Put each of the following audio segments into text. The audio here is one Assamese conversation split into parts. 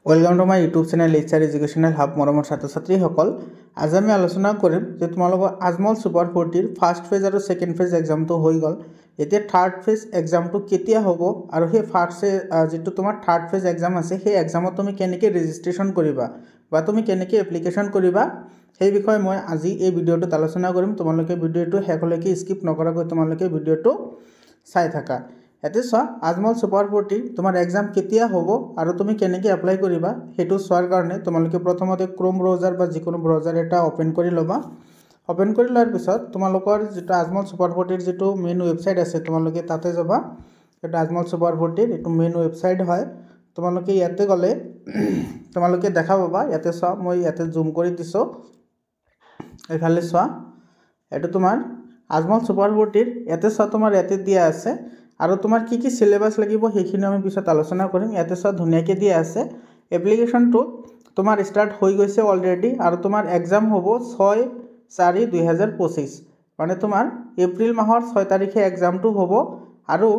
welcome to my YouTube channel HR educational hub मरমৰ ছাত্ৰ ছাত্ৰীসকল আজি আমি আলোচনা কৰিম যে তোমালোকৰ আজমল সুপাৰ 40 ফাৰ্স্ট ফেজ আৰু সেকেন্ড ফেজ এক্সামটো হৈ গল এতিয়া থাৰ্ড ফেজ এক্সামটো কেতিয়া হ'ব আৰু সেই ফাৰ্স্ট যেটো তোমাৰ থাৰ্ড ফেজ এক্সাম আছে সেই এক্সামত তুমি কেনেকৈ ৰেজিষ্ট্ৰেচন কৰিবা বা তুমি কেনেকৈ এপ্লিকেশন কৰিবা সেই বিষয়ে মই আজি এই ভিডিওটো আলোচনা কৰিম তোমালোকে ভিডিওটো শেষলৈকে স্কিপ নকৰাকৈ তোমালোকে ভিডিওটো চাই থাকা এতে সা আজমল সুপাৰ 40 তোমাৰ এক্সাম কেতিয়া হ'ব আৰু তুমি কেনেকৈ এপ্লাই কৰিবা হেতু সোৱাৰ কাৰণে তোমালোকে প্ৰথমতে ক্ৰোম ব্ৰাউজাৰ বা যিকোনো ব্ৰাউজাৰ এটা ওপেন কৰি লবা ওপেন কৰি লোৱাৰ পিছত তোমালোকৰ যেটো আজমল সুপাৰ 40 যেটো মেইন ওয়েবসাইট আছে তোমালোকে তাতে যাবা এটা আজমল সুপাৰ 40 এটো মেইন ওয়েবসাইট হয় তোমালোকে ইয়াতে গলে তোমালোকে দেখা পাবা ইয়াতে সা মই ইয়াতে জুম কৰি দিছো এফালে সা এটো তোমাৰ আজমল সুপাৰ 40 ইয়াতে সা তোমাৰ ইয়াতে দিয়া আছে আৰু তোমাৰ কি সিলেবাস লাগিব হেখিনি আমি পিছত আলোচনা কৰিম ইয়াতে সব ধুনিয়াকে দিয়া আছে এপ্লিকেশনটো তোমাৰ স্টাৰ্ট হৈ গৈছে অলৰেডি আৰু তোমাৰ এক্সাম হ'ব 6/4/2025 মানে তোমাৰ এপ্ৰিল মাহৰ 6 তাৰিখে এক্সামটো হ'ব আৰু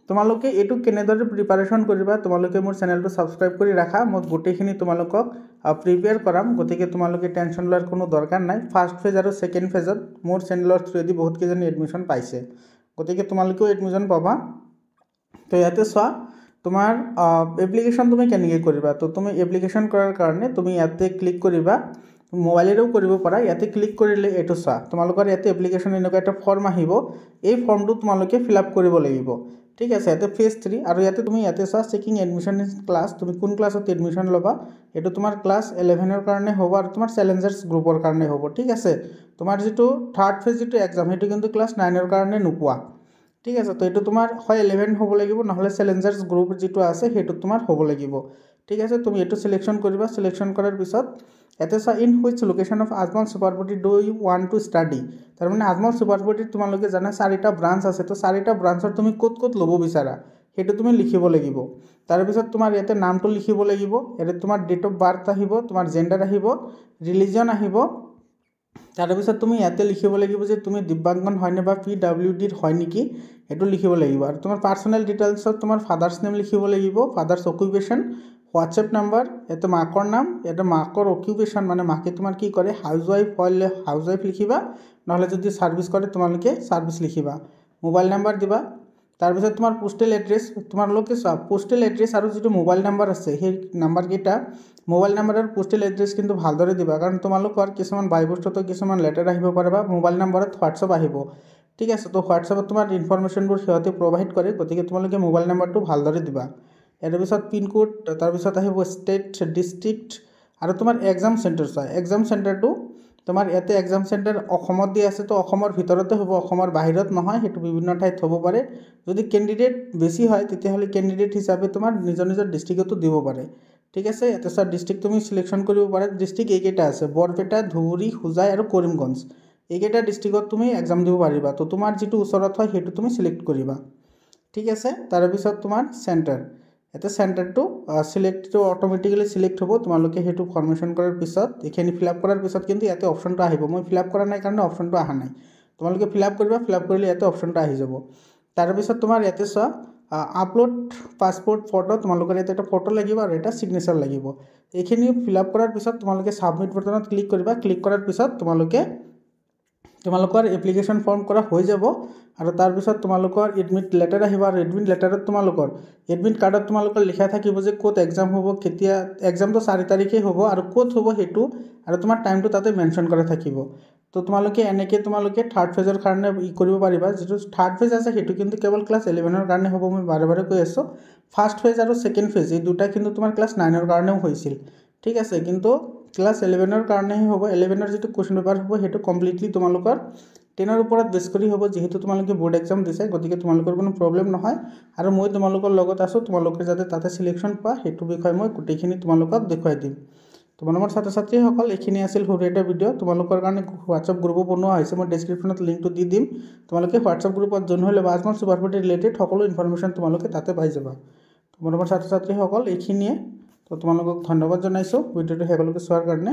তোমালোকে এটো কেনেদৰে প্ৰিপাৰেচন কৰিবা তোমালোকে মোৰ চেনেলটো সাবস্ক্ৰাইব কৰি ৰাখা মই গোটেইখিনি তোমালোকক প্ৰিপেয়াৰ কৰাম গতিকে তোমালোকে টেনচন লোৱাৰ কোনো দৰকাৰ নাই ফাৰ্স্ট ফেজ আৰু সেকেন্ড ফেজত মোৰ চেনেলৰ থ্ৰুদি বহুত কেজনী এডমিশন পাইছে গতিকে তোমালোকেও এডমিশন পাবা তো ইয়াতে সোৱা তোমাৰ এপ্লিকেশন তুমি কেনেকৈ কৰিবা তো তুমি এপ্লিকেশন কৰাৰ কাৰণে তুমি ইয়াতে ক্লিক কৰিবা মোবাইলেৰেও কৰিব পাৰা ইয়াতে ক্লিক কৰিলে এটো সোৱা তোমালোকৰ ইয়াতে এপ্লিকেশন এনেকুৱা এটা ফৰ্ম আহিব এই ফৰ্মটো তোমালোকে ফিল আপ কৰিব লাগিব ঠিক আছে ইয়াতে ফেজ 3 আৰু ইয়াতে তুমি ইয়াতে সোৱা চেকিং এডমিশন ক্লাস তুমি কোন ক্লাছত এডমিশন লবা এটো তোমাৰ ক্লাস 11 ৰ কাৰণে হ'ব আৰু তোমাৰ চ্যালেঞ্জাৰ্স গ্ৰুপৰ কাৰণে হ'ব ঠিক আছে তোমাৰ যেটো থাৰ্ড ফেজ যেটো এক্সাম হেতু কিন্তু ক্লাস 9 ৰ কাৰণে নোপোৱা ঠিক আছে তো এটো তোমাৰ হয় 11 হ'ব লাগিব নহলে চ্যালেঞ্জাৰ্স গ্ৰুপ যেটো আছে হেতু তোমাৰ হ'ব লাগিব ঠিক আছে তুমি এটো সিলেকশন কৰিবা সিলেকশন কৰাৰ পিছত এতে সা in which location of Ajmal super 40 do you want to study তাৰ মানে আজমল সুপাৰ 40 তোমালোকে জানা 4টা ব্ৰাঞ্চ আছে তো 4টা ব্ৰাঞ্চৰ তুমি ক'ত ল'ব বিচাৰা হেতু তুমি লিখিব লাগিব তাৰ পিছত তোমাৰ ইয়াতে নামটো লিখিব লাগিব এতে তোমাৰ ডেট অফ বাৰ্থ আহিব তোমাৰ জেন্ডাৰ আহিব ৰিলিজন আহিব তাৰ পিছত তুমি ইয়াতে লিখিব লাগিব যে তুমি দিব্যাংগন হয়নে বা পিডব্লিউডি হয় নেকি এটো লিখিব লাগিব আৰু তোমাৰ পাৰ্সোনাল ডিটেইলছত তোমাৰ ফাদাৰস নেম লিখিব লাগিব ফাদাৰস অকুপেশন হোৱাটসঅ্যাপ নাম্বাৰ এটো মাকৰ নাম এটো মাকৰ অকুপেশন মানে মাকে তোমাৰ কি কৰে হাউসৱাইফ হলে হাউসৱাইফ লিখিবা নহলে যদি সাৰ্ভিস কৰে তোমালোকে সাৰ্ভিস লিখিবা মোবাইল নাম্বাৰ দিবা তাৰ পিছত তোমাৰ পোস্টেল এড্ৰেছ তোমালোকে সব পোস্টেল এড্ৰেছ আৰু যেটো মোবাইল নাম্বাৰ আছে সেই নাম্বাৰ কেটা মোবাইল নাম্বাৰ আৰু পোস্টেল এড্ৰেছ কিন্তু ভালদৰে দিবা কাৰণ তোমালোকৰ কিছুমান বাইবষ্টতো কিছুমান লেটাৰ আহিব পাৰে বা মোবাইল নাম্বাৰত হোৱাটসঅ্যাপ আহিব ঠিক আছে তো হোৱাটসঅ্যাপত তোমাৰ ইনফৰমেশনবোৰ সিহঁতে প্ৰভাইড কৰে গতিকে তোমালোকে মোবাইল নাম্বাৰটো ভালদৰে দিবা এৰ পিছত পিন কোড তাৰ পিছত আহিব ষ্টেট ডিস্ট্ৰিক্ট আৰু তোমাৰ এক্সাম সেন্টাৰ চাই এক্সাম সেন্টাৰটো তোমাৰ ইয়াতে এক্সাম সেন্টাৰ অসমত দি আছে তো অসমৰ ভিতৰতে হ'ব অসমৰ বাহিৰত নহয় হেতু বিভিন্ন ঠাইত হ'ব পাৰে যদি ক্যান্ডিডেট বেছি হয় তেতিয়া হলে ক্যান্ডিডেট হিচাপে তোমাৰ নিজৰ ডিস্ট্ৰিক্টতো দিব পাৰে ঠিক আছে এটা সব ডিস্ট্ৰিক্ট তুমি সিলেকশন কৰিব পাৰা ডিস্ট্ৰিক্ট এইকেটা আছে বৰপেটা ধুবুৰী হুজাই আৰু কৰিমগঞ্জ এইকেটা ডিস্ট্ৰিক্টত তুমি এক্সাম দিব পাৰিবা তো তোমাৰ যেটো ওচৰত হয় হেতু তুমি সিলেক্ট কৰিবা ঠিক আছে তাৰ পিছত তোমাৰ সেন্টাৰ এটা সেন্টাৰটো সিলেক্টটো অটোমেটিক্যালি সিলেক্ট হ'ব তোমালোকে হেতু ফৰমেশন কৰাৰ পিছত এখিনি ফিল আপ কৰাৰ পিছত কিন্তু ইয়াতে অপচনটো আহিব মই ফিল আপ কৰা নাই কাৰণে অপচনটো আহা নাই তোমালোকে ফিল আপ কৰিবা ফিল আপ কৰিলে ইয়াতে অপচনটো আহি যাব তাৰ পিছত তোমাৰ ইয়াতে সোৱা আপলোড পাসপোৰ্ট ফটো তোমালোকৰ ইয়াতে এটা ফটো লাগিব আৰু এটা সিগনেচাৰ লাগিব এখিনি ফিল আপ কৰাৰ পিছত তোমালোকে সাবমিট বাটনত ক্লিক কৰিবা ক্লিক কৰাৰ পিছত তোমালোকৰ এপ্লিকেশন ফৰ্ম কৰা হৈ যাব আৰু তাৰ পিছত তোমালোকৰ এডমিট লেটাৰ আহিব আৰু এডমিট লেটাৰত তোমালোকৰ এডমিট কাৰ্ডত তোমালোকৰ লিখা থাকিব যে ক'ত এক্সাম হ'ব কেতিয়া এক্সামটো 4 তাৰিখে হ'ব আৰু ক'ত হ'ব হেতু আৰু তোমাৰ টাইমটো তাতে মেনশন কৰা থাকিব তো তোমালোকে এনেকে তোমালোকে থাৰ্ড ফেজৰ কাৰণে কৰিব পাৰিবা যেটো থাৰ্ড ফেজ আছে হেতু কিন্তু কেৱল ক্লাস 11 ৰ কাৰণে হ'ব মই বাৰে বাৰে কৈ আছো ফাৰ্স্ট ফেজ আৰু সেকেন্ড ফেজ এই দুটা কিন্তু তোমাৰ ক্লাস 9 ৰ কাৰণেও হৈছিল ঠিক আছে কিন্তু ক্লাস 11 ৰ কাৰণে হ'ব 11 ৰ যেটো কোৱেশ্চন পেপাৰ হ'ব হেতু কমপ্লিটলি তোমালোকৰ 10 ৰ ওপৰত বেছ কৰি হ'ব যেহেতু তোমালোকে বোৰ্ড এক্সাম দিছে গতিকে তোমালোকৰ কোনো প্ৰবলেম নহয় আৰু মই তোমালোকৰ লগত আছো তোমালোকে যাতে তাতে সিলেকশন পা হেতু বিষয় মই গুটেখিনি তোমালোকক দেখুৱাই দিম তোমালোকৰ ছাত্ৰ ছাত্ৰীসকল এখিনি আছিল সৰুটা ভিডিও তোমালোকৰ কাৰণে হোৱাটসঅ্যাপ গ্ৰুপ বনোৱা হৈছে মই ডেসক্ৰিপচনত লিংকটো দি দিম তোমালোকে হোৱাটসঅ্যাপ গ্ৰুপত জয়েন হ'লে আজমল সুপাৰ 40 ৰিলেটেড সকলো ইনফৰমেশন তোমালোকে তাতে পাই যাবা তোমালোকৰ ছাত্ৰ ছাত্ৰীসকল এখিনিয়ে তো তোমালোকক ধন্যবাদ জনাইছো ভিডিওটো হেকলৈকে চোৱাৰ কাৰণে